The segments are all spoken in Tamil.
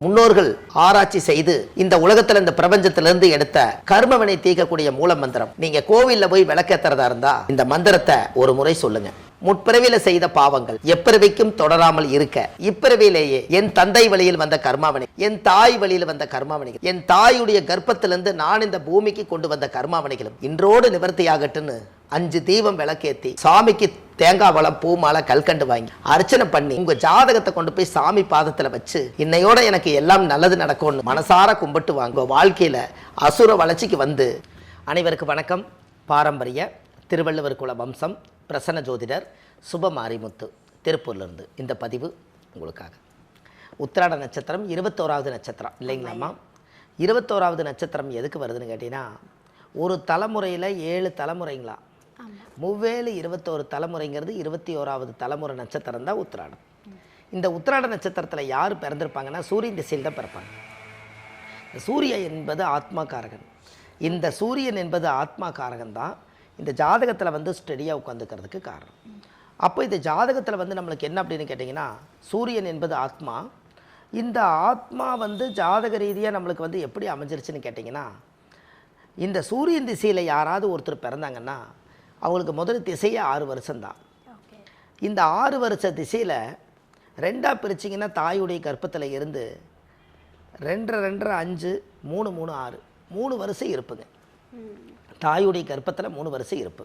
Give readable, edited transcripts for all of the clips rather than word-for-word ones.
முன்னோர்கள் ஆராய்ச்சி செய்து இந்த உலகத்துல இந்த பிரபஞ்சத்திலிருந்து எடுத்த கர்மவினை தீர்க்கக்கூடிய மூல மந்திரம். நீங்க கோவில்ல போய் விளக்கேத்துறதா இருந்தா இந்த மந்திரத்தை ஒரு முறை சொல்லுங்க. முற்பிறவியில செய்த பாவங்கள் எப்பிறவிக்கும் தொடராமல் இருக்க இப்பிறவியிலேயே என் தந்தை வழியில் வந்த கர்மாவினை, என் தாய் வழியில் வந்த கர்மாவினைகள், என் தாயுடைய கர்ப்பத்திலிருந்து நான் இந்த பூமிக்கு கொண்டு வந்த கர்மாவினைகளும் இன்றோடு நிவர்த்தியாகட்டுன்னு 5 தீபம் விளக்கேத்தி சாமிக்கு தேங்காய் வளம் பூ மாலை கல்கண்டு வாங்கி அர்ச்சனை பண்ணி உங்க ஜாதகத்தை கொண்டு போய் சாமி பாதத்துல வச்சு இன்னையோட எனக்கு எல்லாம் நல்லது நடக்கும்னு மனசார கும்பிட்டு வாங்க. வாழ்க்கையில அசுர வளர்ச்சிக்கு வந்து. அனைவருக்கு வணக்கம். பாரம்பரிய திருவள்ளுவர் குல வம்சம் பிரசன்ன ஜோதிடர் சுபமாரிமுத்து திருப்பூர்லேருந்து இந்த பதிவு உங்களுக்காக. உத்திராட நட்சத்திரம் 21வது நட்சத்திரம் இல்லைங்களாம்மா? 21வது நட்சத்திரம் எதுக்கு வருதுன்னு கேட்டீங்கன்னா, ஒரு தலைமுறையில் 7 தலைமுறைங்களா, மூவேலு 21 தலைமுறைங்கிறது 21வது தலைமுறை நட்சத்திரம் தான் உத்திராடம். இந்த உத்திராட நட்சத்திரத்தில் யார் பிறந்திருப்பாங்கன்னா சூரியன் திசையில் தான் பிறப்பாங்க. சூரியன் என்பது ஆத்மாக்காரகன். இந்த சூரியன் என்பது ஆத்மாக்காரகன் தான் இந்த ஜாதகத்தில் வந்து ஸ்டெடியாக உட்காந்துக்கிறதுக்கு காரணம். அப்போ இந்த ஜாதகத்தில் வந்து நம்மளுக்கு என்ன அப்படின்னு கேட்டிங்கன்னா, சூரியன் என்பது ஆத்மா. இந்த ஆத்மா வந்து ஜாதக ரீதியாக நம்மளுக்கு வந்து எப்படி அமைஞ்சிருச்சுன்னு கேட்டிங்கன்னா, இந்த சூரியன் திசையில் யாராவது ஒருத்தர் பிறந்தாங்கன்னா அவங்களுக்கு முதல் திசையே 6 வருஷம்தான். இந்த 6 வருஷ திசையில் 2ஆக பிரிச்சிங்கன்னா தாயுடைய கர்ப்பத்தில் இருந்து 2 2 5 3 3 6 3 வருஷம் இருப்புங்க. தாயுடைய கர்ப்பத்தில் 3 வருஷம் இருப்பு.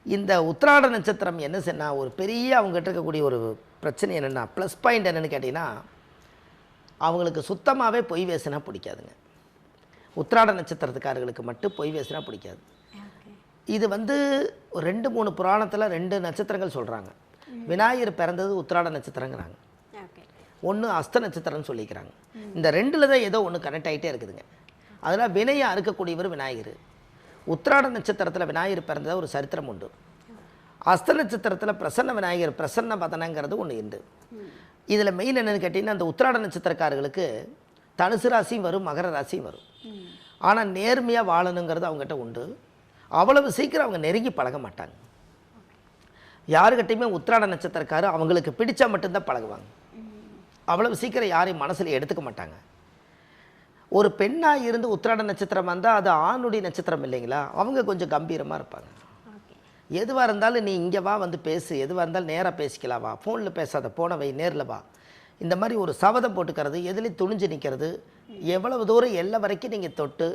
இந்த உத்திராட நட்சத்திரம் என்ன சொன்னால், ஒரு பெரிய அவங்ககிட்ட இருக்கக்கூடிய ஒரு பிரச்சனை என்னென்னா, ப்ளஸ் பாயிண்ட் என்னென்னு கேட்டிங்கன்னா, அவங்களுக்கு சுத்தமாகவே பொய் பேசினா பிடிக்காதுங்க. உத்திராட நட்சத்திரத்துக்காரர்களுக்கு மட்டும் பொய் பேசினா பிடிக்காது. இது வந்து 2 3 புராணத்தில் 2 நட்சத்திரங்கள் சொல்கிறாங்க. விநாயகர் பிறந்தது உத்திராட நட்சத்திரங்கிறாங்க, ஒன்று அஸ்த நட்சத்திரம்னு சொல்லிக்கிறாங்க. இந்த 2ல் தான் ஏதோ ஒன்று கனெக்ட் ஆகிட்டே இருக்குதுங்க. அதனால் வினையை அறுக்கக்கூடியவர் விநாயகர். உத்திராட நட்சத்திரத்தில் விநாயகர் பிறந்தது ஒரு சரித்திரம் உண்டு. அஸ்த நட்சத்திரத்தில் பிரசன்ன விநாயகர் பிரசன்ன பதனங்கிறது ஒன்று உண்டு. இதில் மெயின் என்னென்னு கேட்டிங்கன்னா, அந்த உத்திராட நட்சத்திரக்காரர்களுக்கு தனுசு ராசியும் வரும், மகர ராசியும் வரும். ஆனால் நேர்மையாக வாழணுங்கிறது அவங்ககிட்ட உண்டு. அவ்வளவு சீக்கிரம் அவங்க நெருங்கி பழக மாட்டாங்க. யாருக்கிட்டையுமே உத்திராட நட்சத்திரக்காரர் அவங்களுக்கு பிடிச்சா மட்டும்தான் பழகுவாங்க. அவ்வளவு சீக்கிரம் யாரையும் மனசில் எடுத்துக்க மாட்டாங்க. ஒரு பெண்ணாக இருந்து உத்திராட நட்சத்திரம் வந்தால் அது ஆணுடைய நட்சத்திரம் இல்லைங்களா, அவங்க கொஞ்சம் கம்பீரமாக இருப்பாங்க. எதுவாக இருந்தாலும் நீ இங்கே வா, வந்து பேசு, எதுவாக இருந்தாலும் நேராக பேசிக்கலாம், வா, ஃபோனில் பேசாத, போன வை, நேரில் வா. இந்த மாதிரி ஒரு சபதம் போட்டுக்கிறது, எதுலேயும் துணிஞ்சு நிற்கிறது, எவ்வளவு தூரம் எல்லை வரைக்கும் நீங்கள் தொட்டு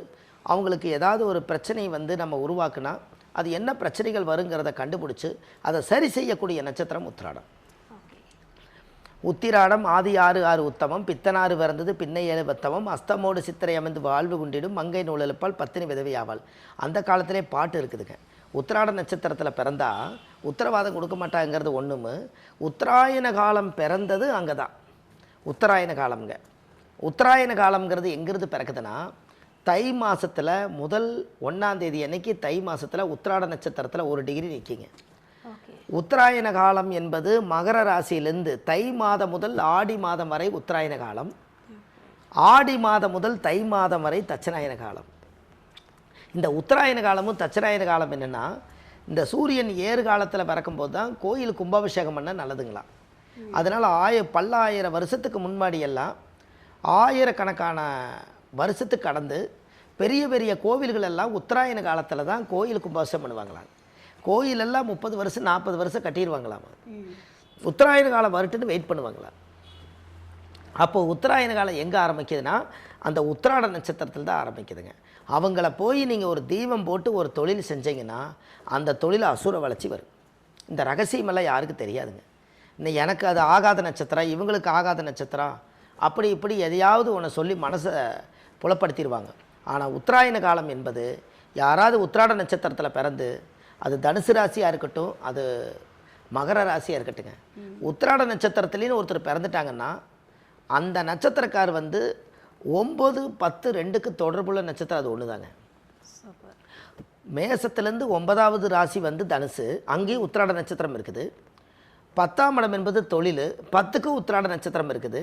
அவங்களுக்கு ஏதாவது ஒரு பிரச்சனையை வந்து நம்ம உருவாக்குனா அது என்ன பிரச்சனைகள் வருங்கிறத கண்டுபிடிச்சி அதை சரி செய்யக்கூடிய நட்சத்திரம் உத்திராடம். உத்திராடம் ஆதி 6 6 உத்தமம், பித்தனாறு பிறந்தது பின்னை 7 பத்தமம், அஸ்தமோடு சித்திரை அமைந்து வாழ்வு குண்டிடும், மங்கை நூலெழுப்பால் பத்தினி விதவி ஆவாள். அந்த காலத்திலே பாட்டு இருக்குதுங்க. உத்திராட நட்சத்திரத்தில் பிறந்தா உத்தரவாதம் கொடுக்க மாட்டாங்கிறது ஒன்றுமு. உத்தராயண காலம் பிறந்தது அங்கே தான் உத்தராயண காலம்ங்க. உத்தராயண காலம்ங்கிறது எங்கிருந்து பிறக்குதுன்னா, தை மாதத்தில் முதல் 1ஆம் தேதி அன்னைக்கு தை மாதத்தில் உத்திராட நட்சத்திரத்தில் 1 டிகிரி நிற்கிங்க. உத்தராயண காலம் என்பது மகர ராசியிலிருந்து தை மாதம் முதல் ஆடி மாதம் வரை உத்தராயண காலம், ஆடி மாதம் முதல் தை மாதம் வரை தட்சிணாயன காலம். இந்த உத்தராயண காலமும் தட்சிணாயன காலம் என்னென்னா, இந்த சூரியன் ஏறு காலத்தில் பிறக்கும்போது தான் கோயில் கும்பாபிஷேகம் பண்ண நல்லதுங்களாம். அதனால் பல்லாயிரம் வருஷத்துக்கு முன்னாடியெல்லாம் ஆயிரக்கணக்கான வருஷத்துக்கு கடந்து பெரிய பெரிய கோவில்கள் எல்லாம் உத்தராயண காலத்தில் தான் கோயில் கும்பாபிஷேகம் பண்ணுவாங்களாம். கோயிலெல்லாம் 30 வருஷம் 40 வருஷம் கட்டிடுவாங்களாமா. உத்தராயண காலம் வரட்டுன்னு வெயிட் பண்ணுவாங்களாம். அப்போது உத்தராயண காலம் எங்கே ஆரம்பிக்குதுன்னா, அந்த உத்திராட நட்சத்திரத்தில் தான் ஆரம்பிக்குதுங்க. அவங்கள போய் நீங்கள் ஒரு தீபம் போட்டு ஒரு தொழில் செஞ்சீங்கன்னா அந்த தொழில் அசுர வளர்ச்சி வரும். இந்த ரகசியமெல்லாம் யாருக்கும் தெரியாதுங்க. இன்னும் எனக்கு அது ஆகாத நட்சத்திரம், இவங்களுக்கு ஆகாத நட்சத்திரம், அப்படி இப்படி எதையாவது ஒன்று சொல்லி மனசை புலப்படுத்திடுவாங்க. ஆனால் உத்தராயண காலம் என்பது யாராவது உத்திராட நட்சத்திரத்தில் பிறந்து, அது தனுசு ராசியாக இருக்கட்டும், அது மகர ராசியாக இருக்கட்டுங்க, உத்திராட நட்சத்திரத்துலேன்னு ஒருத்தர் பிறந்துட்டாங்கன்னா அந்த நட்சத்திரக்கார் வந்து 9 10 2க்கு தொடர்புள்ள நட்சத்திரம் அது ஒன்று தாங்க. மேசத்துலேருந்து 9வது ராசி வந்து தனுசு, அங்கேயும் உத்திராட நட்சத்திரம் இருக்குது. 10ஆம் இடம் என்பது தொழில், 10க்கு உத்திராட நட்சத்திரம் இருக்குது.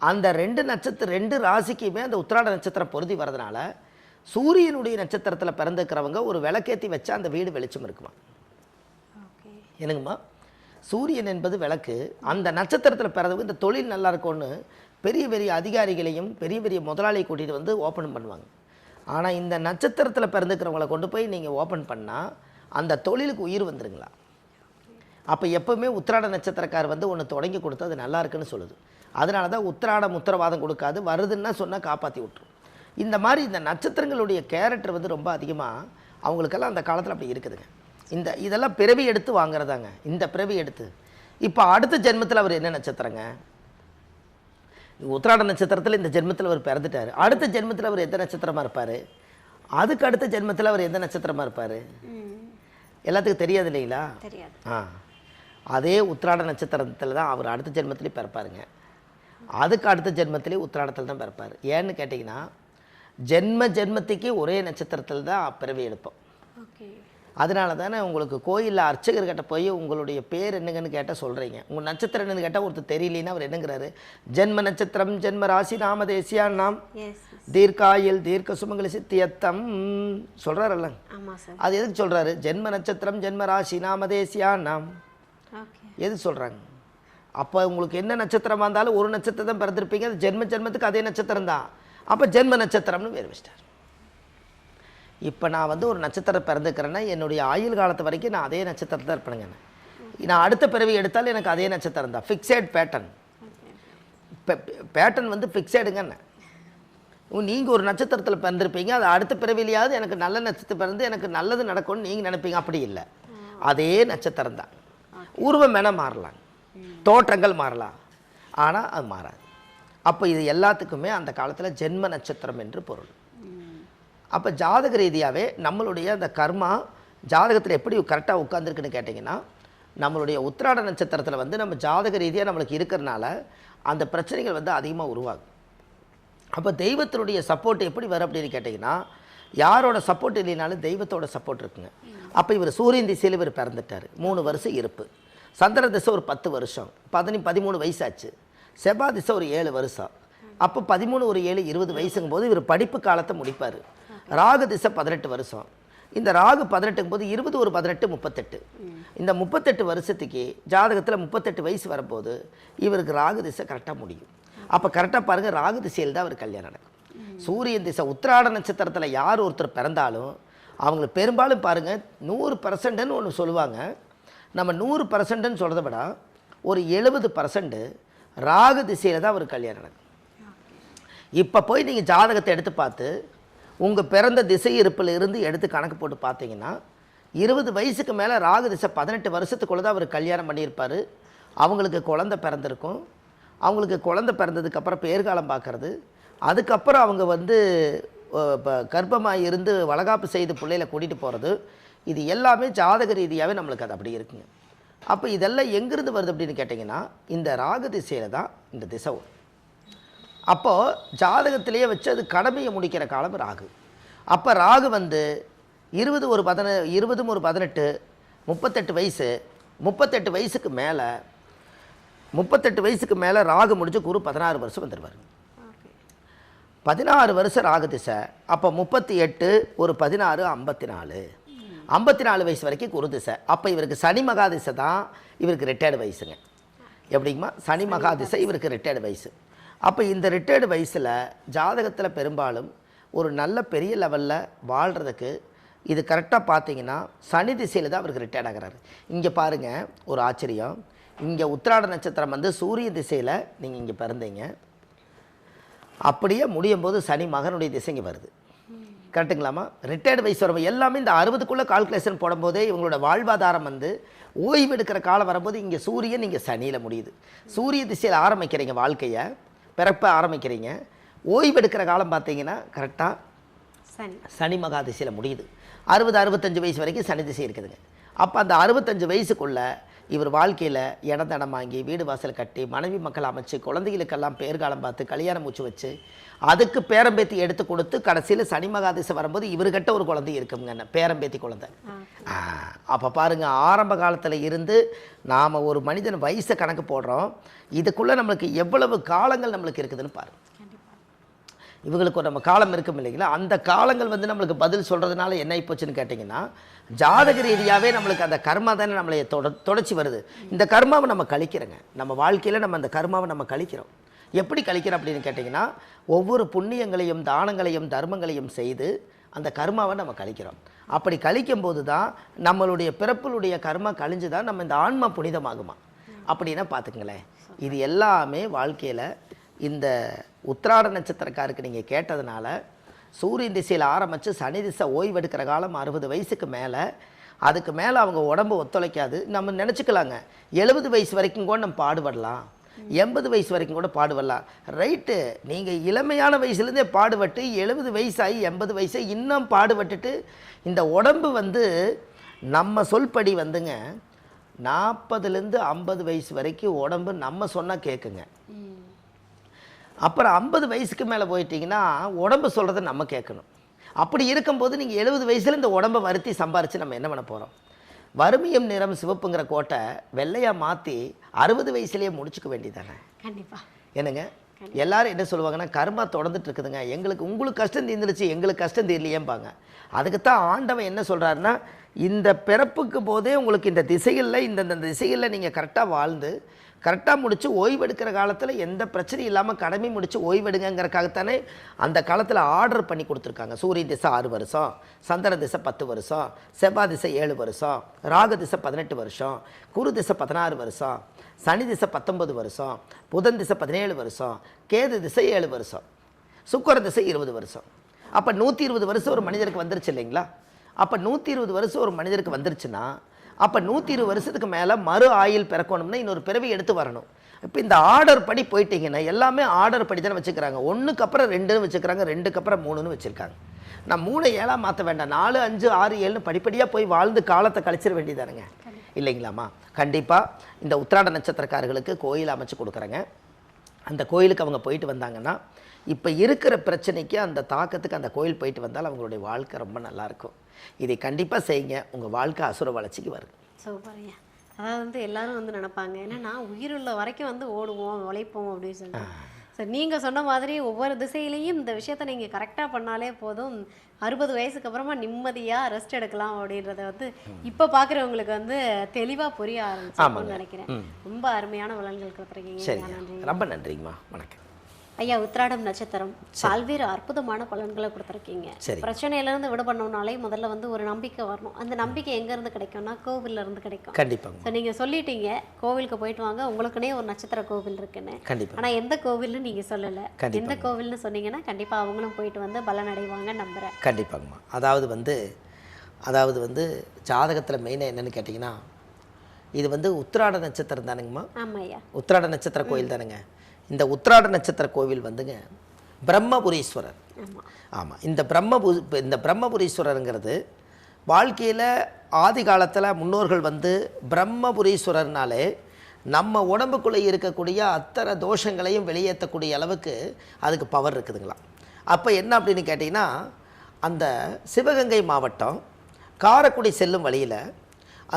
அந்த 2 ராசிக்குமே அந்த உத்திராட நட்சத்திரம் பொருதி வரதுனால சூரியனுடைய நட்சத்திரத்தில் பிறந்துக்கிறவங்க ஒரு விளக்கேற்றி வச்சா அந்த வீடு வெளிச்சம் இருக்குமா. என்னங்கம்மா, சூரியன் என்பது விளக்கு. அந்த நட்சத்திரத்தில் பிறந்தவங்க இந்த தொழில் நல்லா இருக்கும்னு பெரிய பெரிய அதிகாரிகளையும் பெரிய பெரிய முதலாளியை கூட்டிகிட்டு வந்து ஓப்பன் பண்ணுவாங்க. ஆனால் இந்த நட்சத்திரத்தில் பிறந்துக்கிறவங்களை கொண்டு போய் நீங்கள் ஓப்பன் பண்ணால் அந்த தொழிலுக்கு உயிர் வந்துருங்களா? அப்போ எப்போவுமே உத்திராட நட்சத்திரக்கார் வந்து ஒன்று தொடங்கி கொடுத்து அது நல்லா இருக்குன்னு சொல்லுது. அதனால தான் உத்திராடம் உத்தரவாதம் கொடுக்காது, வருதுன்னா சொன்னால் காப்பாற்றி விட்டுரும். இந்த மாதிரி இந்த நட்சத்திரங்களுடைய கேரக்டர் வந்து ரொம்ப அதிகமாக அவங்களுக்கெல்லாம் அந்த காலத்தில் அப்படி இருக்குதுங்க. இதெல்லாம் பிறவி எடுத்து வாங்குறதாங்க. இந்த பிறவி எடுத்து இப்போ அடுத்த ஜென்மத்தில் அவர் என்ன நட்சத்திரங்க? உத்திராட நட்சத்திரத்தில் இந்த ஜென்மத்தில் அவர் பிறந்துட்டார். அடுத்த ஜென்மத்தில் அவர் எந்த நட்சத்திரமாக இருப்பார்? அதுக்கு அடுத்த ஜென்மத்தில் அவர் எந்த நட்சத்திரமாக இருப்பார்? எல்லாத்துக்கும் தெரியாது இல்லைங்களா? அதே உத்திராட நட்சத்திரத்தில் தான் அவர் அடுத்த ஜென்மத்திலேயே பிறப்பாருங்க. அதுக்கு அடுத்த ஜென்மத்திலே உத்திராடத்தில் தான் பிறப்பார். ஏன்னு கேட்டிங்கன்னா ஜென்மத்துக்கு ஒரே நட்சத்திரத்தில் தான் பிறவி எடுப்போம். அதனால தானே உங்களுக்கு கோயிலில் அர்ச்சகர்கிட்ட போய் உங்களுடைய பேர் என்னங்கன்னு கேட்டால் சொல்கிறீங்க. உங்கள் நட்சத்திரம் என்னன்னு கேட்டால் ஒருத்தர் தெரியலன்னா அவர் என்னங்கிறாரு? ஜென்ம நட்சத்திரம் ஜென்ம ராசி நாம தேசியான்னாம் தீர்க்காயில் தீர்க்க சுமங்கலி சித்தியத்தம் சொல்கிறாரல்ல. அது எதுக்கு சொல்கிறாரு? ஜென்ம நட்சத்திரம் ஜென்ம ராசி நாம தேசியான்னாம் எதுக்கு சொல்கிறாங்க? அப்போ உங்களுக்கு என்ன நட்சத்திரமாக இருந்தாலும் ஒரு நட்சத்திரம் தான் பிறந்திருப்பீங்க. அது ஜென்மத்துக்கு அதே நட்சத்திரம் தான். அப்போ ஜென்ம நட்சத்திரம்னு வேறு வச்சிட்டார். இப்போ நான் வந்து ஒரு நட்சத்திரம் பிறந்துக்கிறேன்னா என்னுடைய ஆயுள் காலத்து வரைக்கும் நான் அதே நட்சத்திரத்தில் தான் இருப்பேனுங்க. நான் அடுத்த பிறவி எடுத்தாலும் எனக்கு அதே நட்சத்திரம் தான். Fixed pattern. பேட்டர்ன் வந்து ஃபிக்ஸடுங்கன்னு. நீங்கள் ஒரு நட்சத்திரத்தில் பிறந்திருப்பீங்க, அது அடுத்த பிறவிலையாவது எனக்கு நல்ல நட்சத்திரம் பிறந்து எனக்கு நல்லது நடக்கும்னு நீங்கள் நினைப்பீங்க. அப்படி இல்லை, அதே நட்சத்திரம் தான். உருவம் வேணால் மாறலாம், தோற்றங்கள் மாறலாம், ஆனால் அது மாறாது. அப்போ இது எல்லாத்துக்குமே அந்த காலத்தில் ஜென்ம நட்சத்திரம் என்று பொருள். அப்போ ஜாதக ரீதியாகவே நம்மளுடைய அந்த கர்மா ஜாதகத்தில் எப்படி கரெக்டாக உட்காந்துருக்குன்னு கேட்டிங்கன்னா, நம்மளுடைய உத்திராட நட்சத்திரத்தில் வந்து நம்ம ஜாதக ரீதியாக நம்மளுக்கு இருக்கிறனால அந்த பிரச்சனைகள் வந்து அதிகமாக உருவாகும். அப்போ தெய்வத்தினுடைய சப்போர்ட் எப்படி வரும் அப்படின்னு கேட்டிங்கன்னா, யாரோட சப்போர்ட் இல்லைனாலும் தெய்வத்தோட சப்போர்ட் இருக்குங்க. அப்போ இவர் சூரியன் திசையில் இவர் பிறந்துட்டார், 3 வருஷம் இருப்பு. சந்திர திசை ஒரு 10 வருஷம், 13 வயசாச்சு. செவ்வாய் திசை ஒரு 7 வருஷம். அப்போ 13 ஒரு 7 20 வயசுங்கும் போது இவர் படிப்பு காலத்தை முடிப்பார். ராகு திசை 18 வருஷம். இந்த ராகு 18ங்கும் போது 20 ஒரு 18 38. இந்த 38 வருஷத்துக்கு ஜாதகத்தில் 38 வயசு வரும்போது இவருக்கு ராகு திசை கரெக்டாக முடியும். அப்போ கரெக்டாக பாருங்கள், ராகு திசையில் தான் அவர் கல்யாணம் நடக்கும். சூரியன் திசை உத்திராட நட்சத்திரத்தில் யார் ஒருத்தர் பிறந்தாலும் அவங்களுக்கு பெரும்பாலும் பாருங்கள் 100%ன்னு ஒன்று சொல்லுவாங்க. நம்ம 100%ன்னு சொல்கிறத விட ஒரு 70% ராகு திசையில் தான் அவர் கல்யாணம் நடக்கும். இப்போ போய் நீங்கள் ஜாதகத்தை எடுத்து பார்த்து உங்கள் பிறந்த திசை இருப்பில் இருந்து எடுத்து கணக்கு போட்டு பார்த்தீங்கன்னா 20 வயசுக்கு மேலே ராகு திசை 18 வருஷத்துக்குள்ளே தான் அவர் கல்யாணம் பண்ணியிருப்பார். அவங்களுக்கு குழந்தை பிறந்திருக்கும். அவங்களுக்கு குழந்தை பிறந்ததுக்கப்புறம் பேர்காலம் பார்க்குறது, அதுக்கப்புறம் அவங்க வந்து கர்ப்பமாக இருந்து வளகாப்பு செய்து பிள்ளைகளை கூட்டிகிட்டு போகிறது, இது எல்லாமே ஜாதக ரீதியாகவே நம்மளுக்கு அது அப்படி இருக்குங்க. அப்போ இதெல்லாம் எங்கேருந்து வருது அப்படின்னு கேட்டிங்கன்னா, இந்த ராகு திசையில் தான் இந்த திசை வரும். அப்போது ஜாதகத்திலேயே வச்சு அது கடமையை முடிக்கிற காலம் ராகு. அப்போ ராகு வந்து 20 ஒரு 18 38 வயசு, 38 வயசுக்கு மேலே ராகு முடிஞ்சு குரு 16 வருஷம் வந்துடுவார். 16 வருஷம் ராகு திசை. அப்போ 38 ஒரு 16 54 வயசு வரைக்கும் குரு திசை. அப்போ இவருக்கு சனி மகா திசை தான் இவருக்கு ரிட்டையர்டு வயசுங்க. எப்படிங்கம்மா? சனி மகா திசை இவருக்கு ரிட்டையர்டு வயசு. அப்போ இந்த ரிட்டையர்டு வயசில் ஜாதகத்தில் பெரும்பாலும் ஒரு நல்ல பெரிய லெவலில் வாழ்கிறதுக்கு இது கரெக்டாக பார்த்தீங்கன்னா சனி திசையில் தான் அவருக்கு ரிட்டையர்ட் ஆகிறாரு. இங்கே பாருங்கள் ஒரு ஆச்சரியம், இங்கே உத்திராட நட்சத்திரம் வந்து சூரிய திசையில் நீங்கள் இங்கே பிறந்தீங்க, அப்படியே முடியும் போது சனி மகனுடைய திசைங்க வருது. கரெக்டுங்களாம்மா? ரிட்டையர்டு வயசு வரும் எல்லாமே இந்த 60க்குள்ளே கால்குலேஷன் போடும்போதே இவங்களோட வாழ்வாதாரம் வந்து ஓய்வு எடுக்கிற காலம் வரும்போது இங்கே சூரியன் இங்கே சனியில் முடியுது. சூரிய திசையில் ஆரம்பிக்கிறீங்க வாழ்க்கையை, பிறப்பை ஆரம்பிக்கிறீங்க, ஓய்வு எடுக்கிற காலம் பார்த்தீங்கன்னா கரெக்டாக சனி மகா திசையில் முடியுது. 60-65 வயசு வரைக்கும் சனி திசை இருக்குதுங்க. அப்போ அந்த 65 வயசுக்குள்ளே இவர் வாழ்க்கையில் இடத்தடம் வாங்கி வீடு வாசல் கட்டி மனைவி மக்கள் அமைச்சு குழந்தைகளுக்கெல்லாம் பேர்காலம் பார்த்து கல்யாணம் மூச்சு வச்சு அதுக்கு பேரம்பேத்தி எடுத்து கொடுத்து கடைசியில் சனி மகாதிசை வரும்போது இவர்கிட்ட ஒரு குழந்தை இருக்குங்க, பேரம்பேத்தி குழந்தை. அப்போ பாருங்கள், ஆரம்ப காலத்தில் இருந்து நாம் ஒரு மனிதன் வயசை கணக்கு போடுறோம், இதுக்குள்ளே நம்மளுக்கு எவ்வளவு காலங்கள் நம்மளுக்கு இருக்குதுன்னு பாருங்கள். இவங்களுக்கு ஒரு நம்ம காலம் இருக்கும் இல்லைங்களா, அந்த காலங்கள் வந்து நம்மளுக்கு பதில் சொல்கிறதுனால என்ன ஆகிப்போச்சுன்னு கேட்டிங்கன்னா, ஜாதக ரீதியாகவே நம்மளுக்கு அந்த கர்மா தானே நம்மளை தொடச்சி வருது. இந்த கர்மாவை நம்ம கழிக்கிறோங்க, நம்ம வாழ்க்கையில் நம்ம அந்த கர்மாவை நம்ம கழிக்கிறோம். எப்படி கழிக்கிறோம் அப்படின்னு கேட்டிங்கன்னா, ஒவ்வொரு புண்ணியங்களையும் தானங்களையும் தர்மங்களையும் செய்து அந்த கர்மாவை நம்ம கழிக்கிறோம். அப்படி கழிக்கும்போது தான் நம்மளுடைய பிறப்புடைய கர்மா கழிஞ்சு தான் நம்ம இந்த ஆன்மா புனிதமாகுமா அப்படின்னா பார்த்துக்குங்களேன். இது எல்லாமே வாழ்க்கையில் இந்த உத்திராட நட்சத்திரக்காருக்கு நீங்கள் கேட்டதுனால சூரியன் திசையில் ஆரம்பித்து சனி திசை ஓய்வெடுக்கிற காலம் 60 வயசுக்கு மேலே, அதுக்கு மேலே அவங்க உடம்பு ஒத்துழைக்காது. நம்ம நினச்சிக்கலாங்க 70 வயசு வரைக்கும் கூட நம்ம பாடுபடலாம், 80 வயசு வரைக்கும் கூட பாடுபடலாம். ரைட்டு, நீங்கள் இளமையான வயசுலேருந்தே பாடுபட்டு 70 வயசாகி 80 வயசு இன்னும் பாடுபட்டுட்டு இந்த உடம்பு வந்து நம்ம சொல்படி வந்துங்க 40லேருந்து 50 வயசு வரைக்கும் உடம்பு நம்ம சொன்னால் கேட்குங்க. அப்புறம் 50 வயசுக்கு மேலே போயிட்டீங்கன்னா உடம்பு சொல்கிறத நம்ம கேட்கணும். அப்படி இருக்கும்போது நீங்கள் 70 வயசில் இந்த உடம்பை வருத்தி சம்பாரித்து நம்ம என்ன பண்ண போகிறோம்? வறுமையும் நிறம் சிவப்புங்கிற கோட்டை வெள்ளையாக மாற்றி 60 வயசுலேயே முடிச்சுக்க வேண்டியதானே? கண்டிப்பாக. என்னங்க எல்லாரும் என்ன சொல்லுவாங்கன்னா, கர்மா தொடர்ந்துட்டு இருக்குதுங்க, உங்களுக்கு கஷ்டம் தீர்ந்துருச்சு, எங்களுக்கு கஷ்டம் தீரலையேம்பாங்க. அதுக்குத்தான் ஆண்டவன் என்ன சொல்கிறாருன்னா, இந்த பிறப்புக்கு போதே உங்களுக்கு இந்த திசைகளில் இந்த திசைகளில் நீங்கள் கரெக்டாக வாழ்ந்து கரெக்டாக முடித்து ஓய்வெடுக்கிற காலத்தில் எந்த பிரச்சனையும் இல்லாமல் கடமை முடித்து ஓய்வெடுங்கிறக்காகத்தானே அந்த காலத்தில் ஆர்டர் பண்ணி கொடுத்துருக்காங்க. சூரிய திசை 6 வருஷம், சந்திர திசை 10 வருஷம், செவ்வாய் திசை 7 வருஷம், ராகு திசை 18 வருஷம், குரு திசை 16 வருஷம், சனி திசை 19 வருஷம், புதன் திசை 17 வருஷம், கேது திசை 7 வருஷம், சுக்கிர திசை 20 வருஷம். அப்போ 120 வருஷம் ஒரு மனிதருக்கு வந்துருச்சு இல்லைங்களா? அப்போ 120 வருஷம் ஒரு மனிதருக்கு வந்துருச்சுன்னா அப்போ 120 வருஷத்துக்கு மேலே மறு ஆயுள் பிறக்கணும்னா இன்னொரு பிறவி எடுத்து வரணும். இப்போ இந்த ஆர்டர் படி போயிட்டீங்கன்னா எல்லாமே ஆர்டர் படி தானே வச்சுக்கிறாங்க. 1க்கு அப்புறம் 2ன்னு வச்சுக்கிறாங்க, 2க்கு அப்புறம் 3ன்னு வச்சுருக்காங்க. நான் 3 7 மாற்ற வேண்டாம், 4 5 6 7ன்னு படிப்படியாக போய் வாழ்ந்து காலத்தை கழிச்சிட வேண்டியதானுங்க, இல்லைங்களாம்மா? கண்டிப்பாக இந்த உத்திராட நட்சத்திரக்காரர்களுக்கு கோயில் அமைச்சு கொடுக்குறேங்க. அந்த கோயிலுக்கு அவங்க போயிட்டு வந்தாங்கன்னா இப்போ இருக்கிற பிரச்சனைக்கு அந்த தாக்கத்துக்கு அந்த கோயில் போயிட்டு வந்தால் அவங்களுடைய வாழ்க்கை ரொம்ப நல்லாயிருக்கும். இதை கண்டிப்பாக செய்யுங்க, உங்கள் வாழ்க்கை அசுர வளர்ச்சிக்கு வருது. சூப்பர்யா. அதாவது வந்து எல்லாரும் வந்து நினைப்பாங்க, ஏன்னா உயிருள்ள வரைக்கும் வந்து ஓடுவோம் உழைப்போம் அப்படின்னு சொல்லிட்டு. சார் நீங்கள் சொன்ன மாதிரி ஒவ்வொரு திசையிலையும் இந்த விஷயத்த நீங்கள் கரெக்டாக பண்ணாலே போதும், 60 வயசுக்கு அப்புறமா நிம்மதியாக ரெஸ்ட் எடுக்கலாம் அப்படின்றத வந்து இப்போ பார்க்குறவங்களுக்கு வந்து தெளிவாக புரிய ஆரம்பிச்சு நினைக்கிறேன். ரொம்ப அருமையான பலன்கள் கொடுத்துருக்கீங்க. ரொம்ப நன்றிங்கம்மா, வணக்கம். ஐயா, உத்திராடம் நட்சத்திரம் பல்வேறு அற்புதமான பலன்களை கொடுத்துருக்கீங்க. பிரச்சனையிலேருந்து விடுபடணும்னாலே முதல்ல வந்து ஒரு நம்பிக்கை வரணும். அந்த நம்பிக்கை எங்கேருந்து கிடைக்கும்னா கோவில்ல இருந்து கிடைக்கும். கண்டிப்பாக. ஸோ நீங்கள் சொல்லிட்டீங்க கோவிலுக்கு போயிட்டு வாங்க, உங்களுக்குனே ஒரு நட்சத்திர கோவில் இருக்குன்னு. கண்டிப்பாக. ஆனால் எந்த கோவில்னு நீங்கள் சொல்லலை. எந்த கோவில்னு சொன்னீங்கன்னா கண்டிப்பாக அவங்களும் போயிட்டு வந்து பலன் அடைவாங்க நம்புகிறேன். கண்டிப்பாங்கம்மா. அதாவது வந்து ஜாதகத்தில் மெயினாக என்னென்னு கேட்டிங்கன்னா, இது வந்து உத்திராட நட்சத்திரம் தானுங்கம்மா. ஆமாம் ஐயா, உத்திராட நட்சத்திர கோயில் தானுங்க. இந்த உத்திராட நட்சத்திர கோவில் வந்துங்க பிரம்மபுரீஸ்வரர். ஆமாம், இந்த பிரம்மபுரீஸ்வரருங்கிறது வாழ்க்கையில் ஆதி காலத்தில் முன்னோர்கள் வந்து பிரம்மபுரீஸ்வரர்னாலே நம்ம உடம்புக்குள்ளே இருக்கக்கூடிய அத்தனை தோஷங்களையும் வெளியேற்றக்கூடிய அளவுக்கு அதுக்கு பவர் இருக்குதுங்களா. அப்போ என்ன அப்படின்னு கேட்டிங்கன்னா, அந்த சிவகங்கை மாவட்டம் காரைக்குடி செல்லும் வழியில்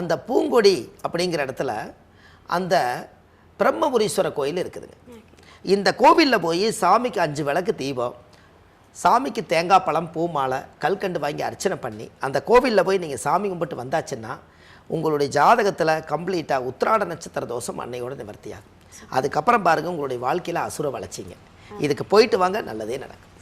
அந்த பூங்கொடி அப்படிங்கிற இடத்துல அந்த பிரம்மபுரீஸ்வரர் கோயில் இருக்குதுங்க. இந்த கோவிலில் போய் சாமிக்கு 5 விளக்கு தீபம், சாமிக்கு தேங்காய் பழம் பூ மாலை கல்கண்டு வாங்கி அர்ச்சனை பண்ணி அந்த கோவிலில் போய் நீங்கள் சாமி கும்பிட்டு வந்தாச்சுன்னா உங்களுடைய ஜாதகத்தில் கம்ப்ளீட்டாக உத்திராட நட்சத்திர தோஷம் அன்னையோட நிவர்த்தியாகும். அதுக்கப்புறம் பாருங்கள் உங்களுடைய வாழ்க்கையில் அசுர வளர்ச்சிங்க. இதுக்கு போயிட்டு வாங்க, நல்லதே நடக்கும்.